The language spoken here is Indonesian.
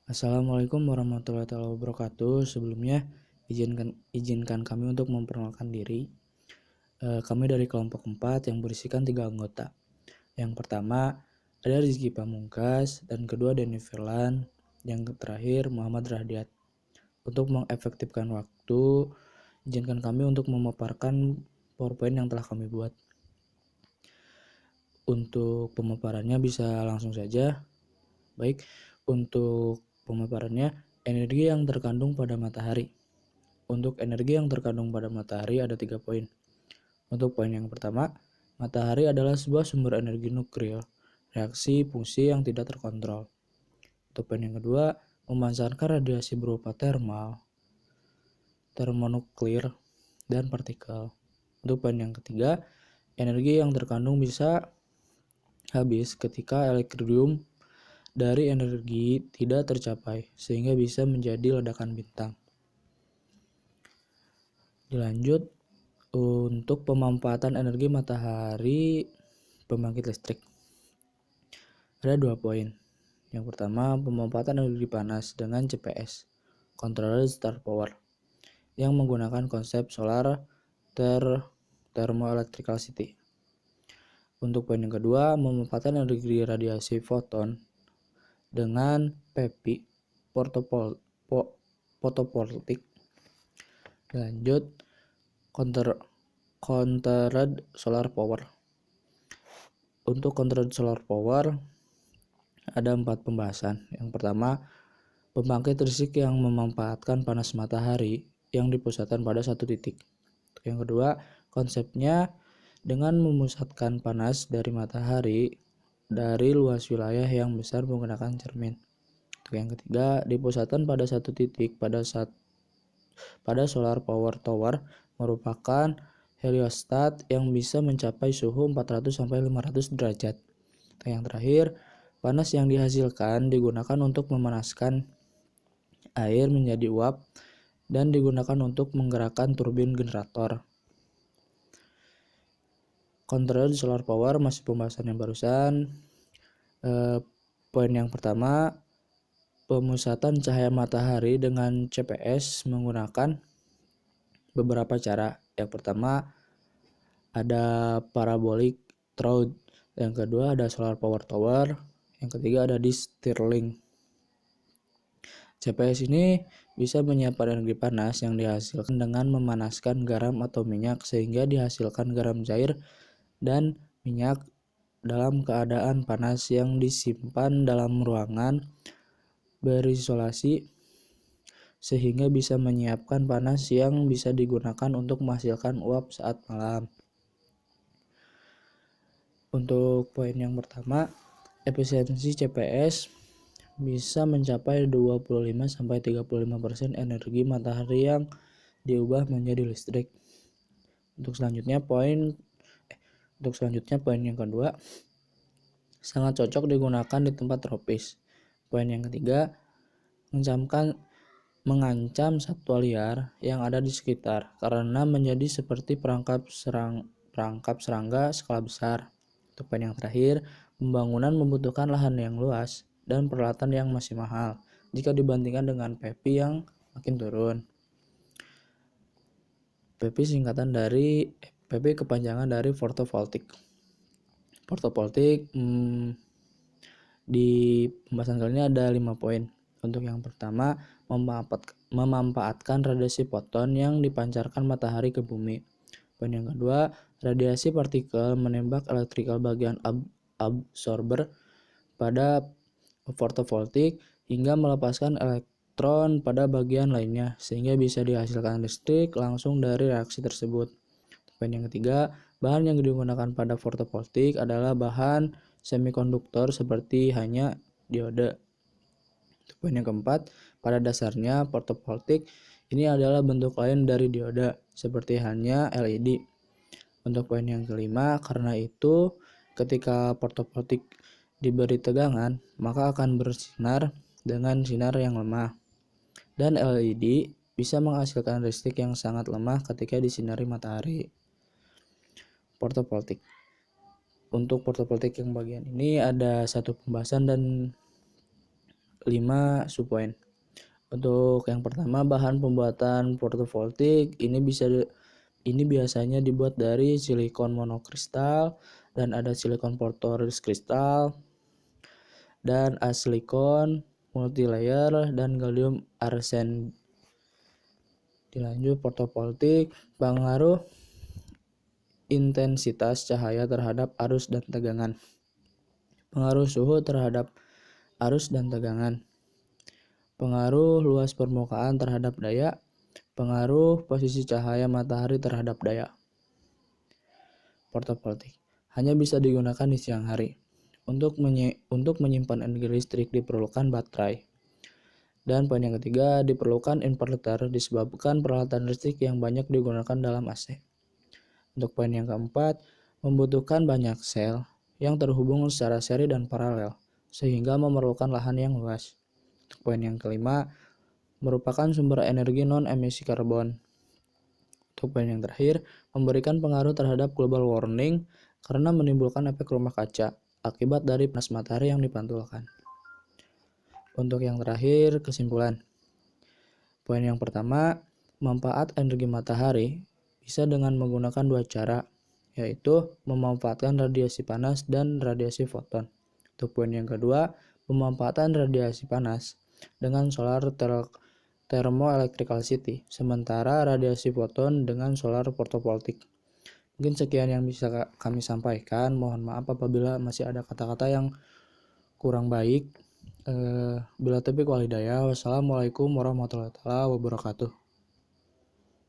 Assalamualaikum warahmatullahi wabarakatuh. Sebelumnya izinkan kami untuk memperkenalkan diri. Kami dari kelompok 4 yang berisikan 3 anggota. Yang pertama ada Rizky Pamungkas, dan kedua Denny Firlan, yang terakhir Muhammad Rahdiat. Untuk mengefektifkan waktu, izinkan kami untuk memaparkan PowerPoint yang telah kami buat. Untuk pemaparannya bisa langsung saja. Baik, untuk pemaparannya, energi yang terkandung pada matahari. Untuk energi yang terkandung pada matahari ada 3 poin. Untuk poin yang pertama, matahari adalah sebuah sumber energi nuklir, reaksi fungsi yang tidak terkontrol. Untuk poin yang kedua, memancarkan radiasi berupa termonuklir, dan partikel. Untuk poin yang ketiga, energi yang terkandung bisa habis ketika elektrium dari energi tidak tercapai, sehingga bisa menjadi ledakan bintang. Dilanjut, untuk pemanfaatan energi matahari pembangkit listrik. Ada 2 poin. Yang pertama, pemanfaatan energi panas dengan CPS, Controlled Start Power, yang menggunakan konsep solar thermoelectricity. Untuk poin yang kedua, memanfaatkan energi radiasi foton dengan PEPI, fotovoltaik. Lanjut, countered solar power. Untuk countered solar power ada 4 pembahasan. Yang pertama, pembangkit listrik yang memanfaatkan panas matahari yang dipusatkan pada satu titik. Yang kedua, konsepnya dengan memusatkan panas dari matahari dari luas wilayah yang besar menggunakan cermin. Yang ketiga, dipusatkan pada satu titik pada solar power tower merupakan heliostat yang bisa mencapai suhu 400-500 derajat. Yang terakhir, panas yang dihasilkan digunakan untuk memanaskan air menjadi uap dan digunakan untuk menggerakkan turbin generator. Controlled solar power masih pembahasan yang barusan. Poin yang pertama, pemusatan cahaya matahari dengan CPS menggunakan beberapa cara. Yang pertama ada parabolic trough, yang kedua ada solar power tower, yang ketiga ada di Stirling. CPS ini bisa menyiapkan energi panas yang dihasilkan dengan memanaskan garam atau minyak sehingga dihasilkan garam cair dan minyak dalam keadaan panas yang disimpan dalam ruangan berisolasi sehingga bisa menyiapkan panas yang bisa digunakan untuk menghasilkan uap saat malam. Untuk poin yang pertama, efisiensi CPS bisa mencapai 25-35% energi matahari yang diubah menjadi listrik. Untuk selanjutnya poin yang kedua, sangat cocok digunakan di tempat tropis. Poin yang ketiga, mengancam satwa liar yang ada di sekitar karena menjadi seperti perangkap serangga skala besar. Untuk poin yang terakhir, pembangunan membutuhkan lahan yang luas dan peralatan yang masih mahal jika dibandingkan dengan PEPI yang makin turun. PEPI kepanjangan dari fotovoltaik. Di pembahasan kali ini ada 5 poin. Untuk yang pertama, memanfaatkan radiasi foton yang dipancarkan matahari ke bumi. Poin yang kedua, radiasi partikel menembak electrical bagian absorber pada fotovoltaik hingga melepaskan elektron pada bagian lainnya sehingga bisa dihasilkan listrik langsung dari reaksi tersebut. Poin yang ketiga, bahan yang digunakan pada fotovoltaik adalah bahan semikonduktor seperti hanya diode. Poin yang keempat, pada dasarnya fotovoltaik ini adalah bentuk lain dari diode seperti hanya LED. Untuk poin yang kelima, karena itu ketika fotovoltaik diberi tegangan, maka akan bersinar dengan sinar yang lemah. Dan LED bisa menghasilkan listrik yang sangat lemah ketika disinari matahari. Fotovoltaik. Untuk fotovoltaik yang bagian ini ada satu pembahasan dan 5 subpoin. Untuk yang pertama, bahan pembuatan fotovoltaik ini biasanya dibuat dari silikon monokristal dan ada silikon kristal dan asilikon multilayer dan gallium arsen. Dilanjut, fotovoltaik, pengaruh intensitas cahaya terhadap arus dan tegangan, pengaruh suhu terhadap arus dan tegangan, pengaruh luas permukaan terhadap daya, pengaruh posisi cahaya matahari terhadap daya. Fotovoltaik hanya bisa digunakan di siang hari. Untuk menyimpan energi listrik diperlukan baterai. Dan poin yang ketiga, diperlukan inverter disebabkan peralatan listrik yang banyak digunakan dalam AC. Untuk poin yang keempat, membutuhkan banyak sel yang terhubung secara seri dan paralel, sehingga memerlukan lahan yang luas. Untuk poin yang kelima, merupakan sumber energi non-emisi karbon. Untuk poin yang terakhir, memberikan pengaruh terhadap global warming karena menimbulkan efek rumah kaca akibat dari panas matahari yang dipantulkan. Untuk yang terakhir, kesimpulan. Poin yang pertama, manfaat energi matahari bisa dengan menggunakan dua cara, yaitu memanfaatkan radiasi panas dan radiasi foton. Untuk poin yang kedua, pemanfaatan radiasi panas dengan solar thermoelectric city, sementara radiasi foton dengan solar fotovoltaik. Mungkin sekian yang bisa kami sampaikan. Mohon maaf apabila masih ada kata-kata yang kurang baik. Bila taufiq wal hidayah. Wassalamualaikum warahmatullahi wabarakatuh.